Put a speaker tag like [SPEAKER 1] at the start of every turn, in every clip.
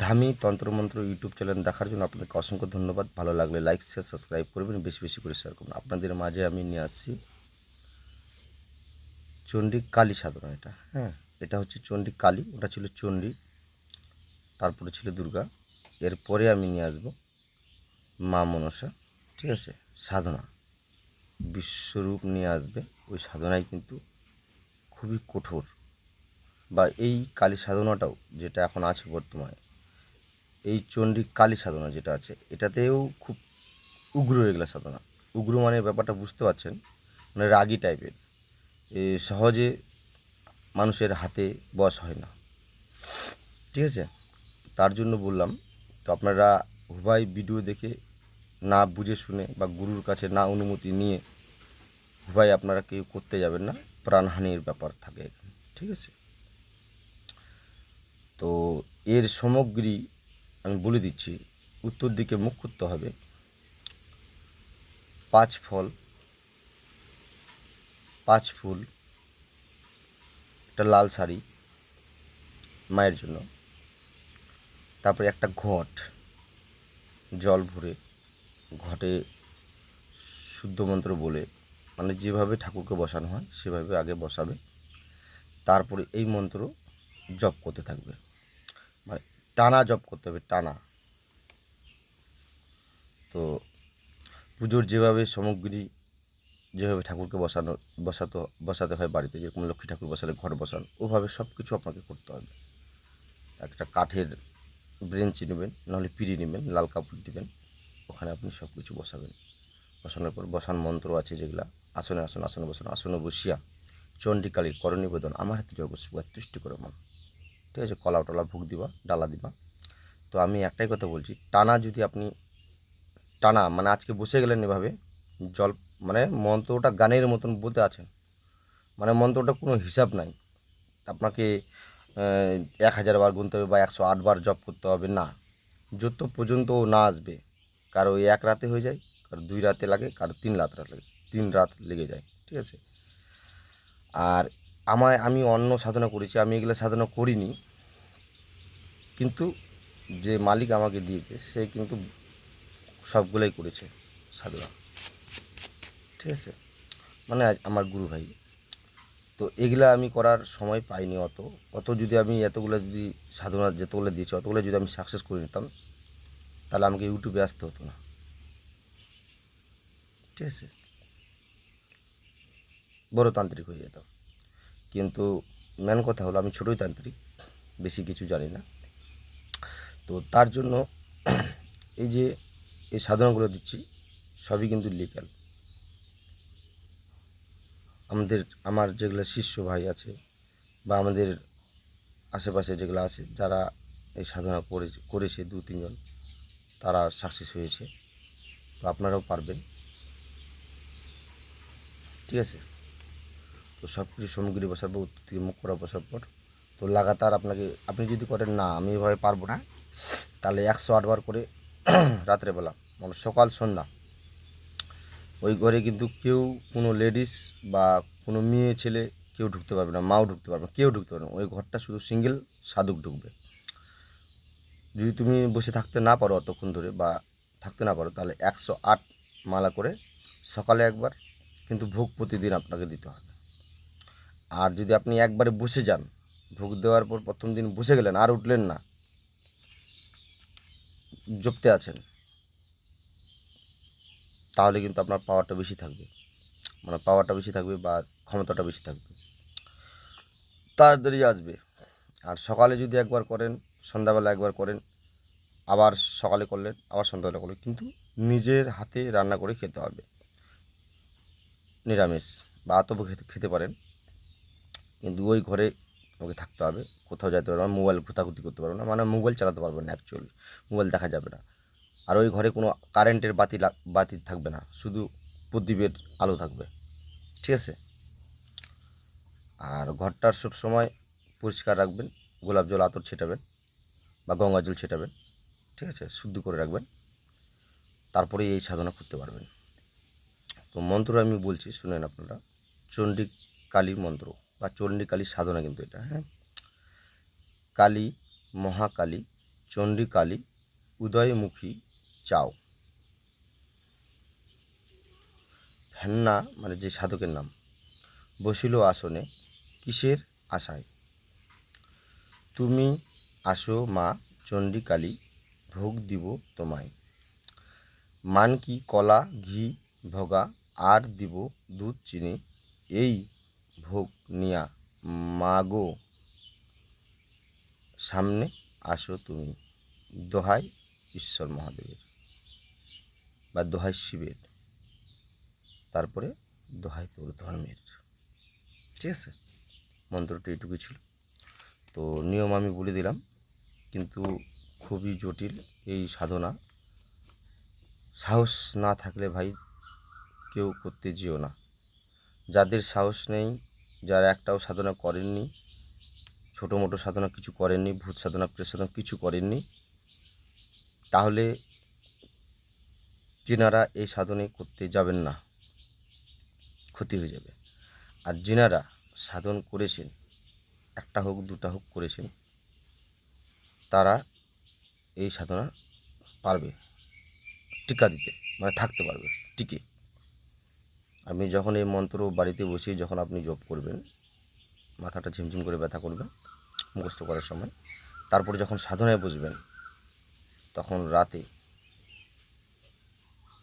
[SPEAKER 1] ধামি তন্ত্রমন্ত্র YouTube channel দেখার জন্য আপনাকে অসংখ্য ধন্যবাদ। ভালো লাগলে লাইক শেয়ার সাবস্ক্রাইব করবেন, বেশি বেশি করে শেয়ার করবেন। আপনাদের মাঝে আমি নিয়ে আসছি চণ্ডী কালী সাধনা। এটা হচ্ছে চণ্ডী কালী, ওটা ছিল চণ্ডী, তারপরে ছিল দুর্গা, এরপরে আমি নিয়ে আসবো মা মনসা। ঠিক আছে, সাধনা বিশ্বরূপ নিয়ে আসবে। ওই সাধনায় কিন্তু খুবই কঠোর, বা এই কালী সাধনাটাও যেটা এখন আছে বর্তমানে, এই চণ্ডী কালী সাধনা যেটা আছে, এটাতেও খুব উগ্র এগুলা সাধনা। উগ্র মানে ব্যাপারটা বুঝতে পারছেন, মানে রাগী টাইপের, সহজে মানুষের হাতে বশ হয় না। ঠিক আছে, তার জন্য বললাম, তো আপনারা উভয় ভিডিও দেখে না বুঝে শুনে বা গুরুর কাছে না অনুমতি নিয়ে উভয় আপনারা কেউ করতে যাবেন না, প্রাণহানির ব্যাপার থাকে এখানে। ঠিক আছে, তো এর সামগ্রী আমি বলে দিচ্ছি। উত্তর দিকে মুখ করতে হবে, 5 ফল, 5 ফুল, একটা লাল শাড়ি মায়ের জন্য, তারপরে একটা ঘট, জল ভরে ঘটে শুদ্ধ মন্ত্র বলে, মানে যেভাবে ঠাকুরকে বসানো হয় সেভাবে আগে বসাবে, তারপরে এই মন্ত্র জপ করতে থাকবে, মানে টানা জপ করতে হবে, টানা। তো পুজোর যেভাবে সামগ্রী, যেভাবে ঠাকুরকে বসাতে হয় বাড়িতে, যেরকম লক্ষ্মী ঠাকুর বসালে ঘট বসান, ওভাবে সব কিছু আপনাকে করতে হবে। একটা কাঠের ব্রেঞ্চি নেবেন, নাহলে পিঁড়ি নেবেন, লাল কাপড় দিবেন, ওখানে আপনি সব কিছু বসাবেন। বসানোর পর বসান মন্ত্র আছে যেগুলা, আসনে বসানো, আসনে বসিয়া চণ্ডীকালীর কর নিবেদন, আমার হাতে জগৎ তুষ্টি করে মন। ঠিক আছে, কলা টলা ভোগ দিবা, ডালা দিবা। তো আমি একটাই কথা বলছি, টানা যদি আপনি টানা মানে আজকে বসে গেলেন এভাবে জল, মানে মন্ত্রটা গানের মতন বলতে আছেন, মানে মন্ত্রটা কোনো হিসাব নাই। আপনাকে 1000 বার গুনতে হবে বা 108 বার জপ করতে হবে না, যত পর্যন্ত ও না আসবে। কারো 1 রাতে হয়ে যায়, কারো 2 রাতে লাগে, কারো 3 রাত লাগে, 3 রাত লেগে যায়। ঠিক আছে, আর আমি অন্য সাধনা করেছি, আমি এগুলো সাধনা করিনি, কিন্তু যে মালিক আমাকে দিয়েছে সে কিন্তু সবগুলোই করেছে সাধনা। ঠিক আছে, মানে আমার গুরু ভাই। তো এগুলা আমি করার সময় পাইনি অত। যদি আমি এতগুলো যদি সাধনা যতগুলো দিয়েছি অতগুলো যদি আমি সাকসেস করে নিতাম, তাহলে আমাকে ইউটিউবে আসতে হতো না। ঠিক আছে, বড় তান্ত্রিক হয়ে যেতাম। কিন্তু মেন কথা হলো আমি ছোটোই তান্ত্রিক, বেশি কিছু জানি না। তো তার জন্য এই যে এই সাধনাগুলো দিচ্ছি সবই কিন্তু লিগ্যাল। আমার যেগুলো শিষ্য ভাই আছে বা আমাদের আশেপাশে যেগুলো আছে, যারা এই সাধনা করেছে 2-3 জন, তারা সাকসেস হয়েছে। তো আপনারাও পারবেন। ঠিক আছে, তো সব কিছু সামগ্রী বসাবো, উত্তর থেকে মুখ করা বসার পর তো লাগাতার আপনি যদি করেন না আমি এভাবে পারবো না, তাহলে 108 বার করে রাত্রেবেলা, মানে সকাল সন্ধ্যা, ওই ঘরে কিন্তু কেউ, কোনো লেডিস বা কোনো মেয়ে ছেলে কেউ ঢুকতে পারবে না, মাও ঢুকতে পারবে না, কেউ ঢুকতে পারবে না। ওই ঘরটা শুধু সিঙ্গেল সাধক ঢুকবে। যদি তুমি বসে থাকতে না পারো অতক্ষণ ধরে বা থাকতে না পারো, তাহলে 108 মালা করে সকালে একবার, কিন্তু ভোগ প্রতিদিন আপনাকে দিতে হবে। আর যদি আপনি একবারে বসে যান, ভোগ দেওয়ার পর প্রথম দিন বসে গেলেন আর উঠলেন না, জপতে আছেন, তাহলে কিন্তু আপনার পাওয়ারটা বেশি থাকবে, মানে পাওয়ারটা বেশি থাকবে বা ক্ষমতাটা বেশি থাকবে, তাড়াতাড়ি আসবে। আর সকালে যদি একবার করেন, সন্ধ্যাবেলা একবার করেন, আবার সকালে করলেন, আবার সন্ধ্যাবেলা করলেন, কিন্তু নিজের হাতে রান্না করে খেতে হবে, নিরামিষ বা আতপ খেতে পারেন, কিন্তু ওই ঘরে আমাকে থাকতে হবে, কোথাও যেতে পারবে না, মোবাইল ঘোতাঘুতি করতে পারবে না, মানে মোবাইল চালাতে পারবেন না, অ্যাকচুয়ালি মোবাইল দেখা যাবে না। আর ওই ঘরে কোনো কারেন্টের বাতি থাকবে না, শুধু প্রদীপের আলো থাকবে। ঠিক আছে, আর ঘরটার সব সময় পরিষ্কার রাখবেন, গোলাপ জল আতর ছেটাবেন বা গঙ্গা জল ছেটাবেন। ঠিক আছে, শুদ্ধ করে রাখবেন, তারপরেই এই সাধনা করতে পারবেন। তো মন্ত্র আমি বলছি শুনেন আপনারা, চণ্ডী কালী মন্ত্র বা চণ্ডী কালী সাধনা কিন্তু এটা, কালী, মহাকালী, চণ্ডীকালী উদয়মুখী চাও। ফেন্না মানে যে সাধকের নাম, বসিল আসনে কিসের আশায়? তুমি আসো মা চণ্ডীকালী, ভোগ দিব তোমায়। মানকি কলা ঘি ভোগা, আর দিব দুধ চিনি, এই ভোগ নিয়া মাগো সামনে আসো তুমি। দোহাই ঈশ্বর মহাদেবের বা দোহাই শিবের, তারপরে দোহাই তোর ধর্মের। ঠিক আছে, মন্ত্রটি এটুকুই ছিল। তো নিয়ম আমি বলে দিলাম, কিন্তু খুবই জটিল এই সাধনা। সাহস না থাকলে ভাই কেউ করতে যেও না। যাদের সাহস নেই, যারা একটাও সাধনা করেননি, ছোটো মোটো সাধনা কিছু করেননি, ভূত সাধনা প্রেত সাধনা কিছু করেননি, তাহলে যিনারা এই সাধনে করতে যাবেন না, ক্ষতি হয়ে যাবে। আর যিনারা সাধন করেছেন, একটা হোক দুটা হোক করেছেন, তারা এই সাধনা পারবে টিকা দিতে, মানে থাকতে পারবে টিকে। আপনি যখন এই মন্ত্র বাড়িতে বসে যখন আপনি জপ করবেন, মাথাটা ঝিমঝিম করে ব্যথা করবে মুখস্থ করার সময়, তারপরে যখন সাধনায় বসবেন, তখন রাতে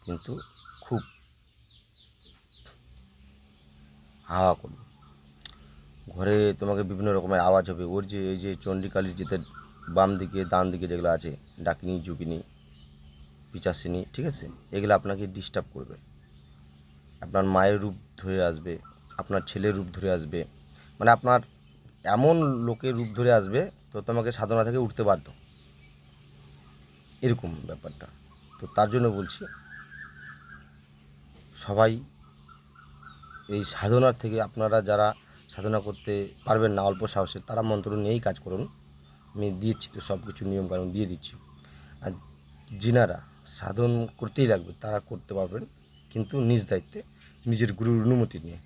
[SPEAKER 1] কিন্তু খুব হাওয়া করবে, ঘরে তোমাকে বিভিন্ন রকমের আওয়াজ হবে। ওর যে এই যে চণ্ডীকালীর যেতে বাম দিকে ডান দিকে যেগুলো আছে, ডাকিনি জুকিনি পিচাসিনী, ঠিক আছে, এগুলো আপনাকে ডিস্টার্ব করবে। আপনার মায়ের রূপ ধরে আসবে, আপনার ছেলের রূপ ধরে আসবে, মানে আপনার এমন লোকের রূপ ধরে আসবে, তো তোমাকে সাধনা থেকে উঠতে বাধ্য, এরকম ব্যাপারটা। তো তার জন্য বলছি, সবাই এই সাধনার থেকে, আপনারা যারা সাধনা করতে পারবেন না অল্প সাহসে, তারা মন্ত্র নিয়েই কাজ করুন। আমি দিয়েছি তো সব কিছু নিয়মকানুন দিয়ে দিচ্ছি। আর যিনারা সাধন করতেই লাগবে তারা করতে পারবেন, কিন্তু নিজ দায়িত্বে, নিজের গুরুর অনুমতি নিয়ে।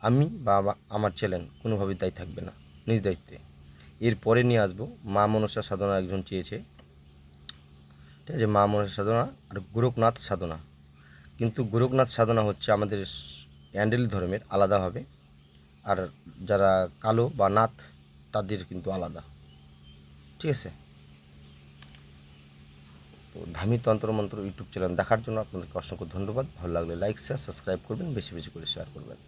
[SPEAKER 1] আমি বা আমার চ্যানেল কোনোভাবেই দায়ী থাকবে না, নিজ দায়িত্বে। এরপরে নিয়ে আসবো মা মনসা সাধনা, একজন চেয়েছে, ঠিক আছে, মা মনসা সাধনা আর গোরখনাথ সাধনা। কিন্তু গোরখনাথ সাধনা হচ্ছে আমাদের অ্যান্ডেল ধর্মের আলাদাভাবে, আর যারা কালো বা নাথ তাদের কিন্তু আলাদা। ঠিক আছে, তো ধামি তন্ত্রমন্ত্র ইউটিউব চ্যানেল দেখার জন্য আপনাদেরকে অসংখ্য ধন্যবাদ। ভালো লাগলে লাইক শেয়ার সাবস্ক্রাইব করবেন, বেশি বেশি করে শেয়ার করবেন।